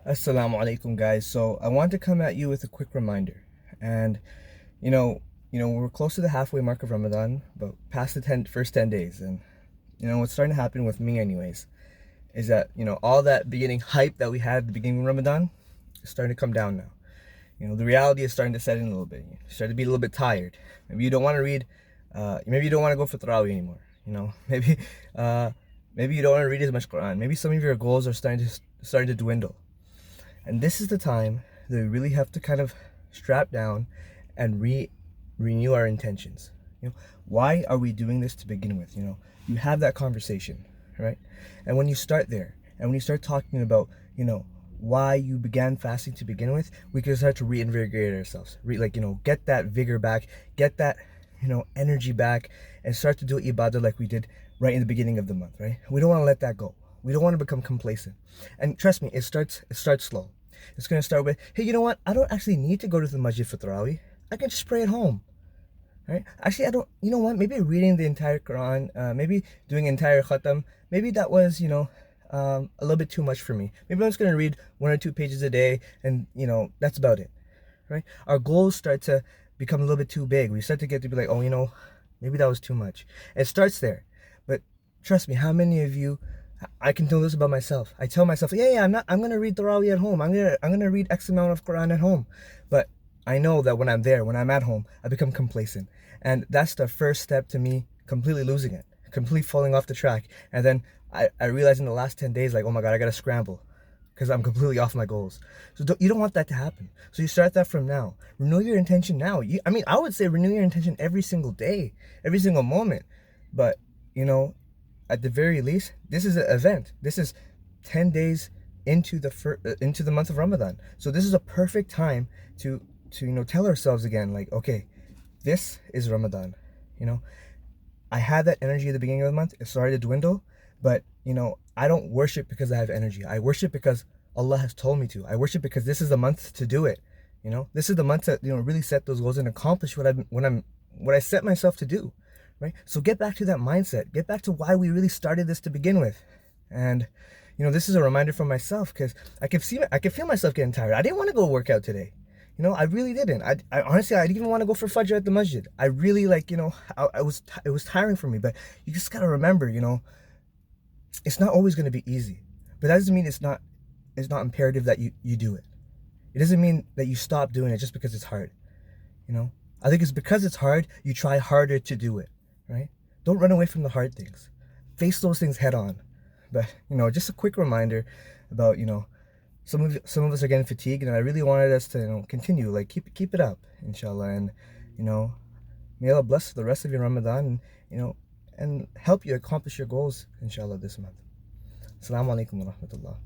Assalamu alaikum, guys. So I want to come at you with a quick reminder. And you know, we're close to the halfway mark of Ramadan, but past the first 10 days. And what's starting to happen with me anyways is that, all that beginning hype that we had at the beginning of Ramadan is starting to come down now. The reality is starting to set in a little bit. You start to be a little bit tired. Maybe you don't want to read, maybe you don't want to go for Tarawih anymore. Maybe maybe you don't want to read as much Quran. Maybe some of your goals are starting to dwindle. And this is the time that we really have to kind of strap down and renew our intentions. Why are we doing this to begin with? You have that conversation, right? And when you start there, and when you start talking about, why you began fasting to begin with, we can start to reinvigorate ourselves. Get that vigor back, get that, energy back, and start to do ibadah like we did right in the beginning of the month, right? We don't want to let that go. We don't want to become complacent. And trust me, it starts slow. It's going to start with, hey, you know what? I don't actually need to go to the masjid for Tarawih. I can just pray at home. Right? Actually, I don't, you know what? Maybe reading the entire Quran, maybe doing entire khatam, maybe that was, a little bit too much for me. Maybe I'm just going to read 1 or 2 pages a day and, that's about it. Right? Our goals start to become a little bit too big. We start to get to be like, oh, maybe that was too much. It starts there. But trust me, how many of you, I can tell this about myself. I tell myself, yeah, I'm gonna read Tarawih at home. I'm gonna read X amount of Quran at home. But I know that when I'm at home, I become complacent. And that's the first step to me completely losing it, completely falling off the track. And then I realized in the last 10 days, like, oh my God, I gotta scramble because I'm completely off my goals. So you don't want that to happen. So you start that from now. Renew your intention now. I would say renew your intention every single day, every single moment. But, at the very least, this is an event. This is 10 days into the month of Ramadan. So this is a perfect time to tell ourselves again, like, okay, this is Ramadan. I had that energy at the beginning of the month. It started to dwindle, but I don't worship because I have energy. I worship because Allah has told me to. I worship because this is the month to do it. This is the month to really set those goals and accomplish what I set myself to do. Right? So get back to that mindset. Get back to why we really started this to begin with. And this is a reminder for myself because I could feel myself getting tired. I didn't want to go work out today. I really didn't. I honestly, I didn't even want to go for Fajr at the masjid. I really it was tiring for me. But you just gotta remember, it's not always going to be easy. But that doesn't mean it's not imperative that you do it. It doesn't mean that you stop doing it just because it's hard. I think it's because it's hard, you try harder to do it, right? Don't run away from the hard things. Face those things head on. But, just a quick reminder about, some of us are getting fatigued, and I really wanted us to, continue, like, keep it up, inshallah. And, may Allah bless the rest of your Ramadan, and help you accomplish your goals, inshallah, this month. Assalamu alaikum wa rahmatullah.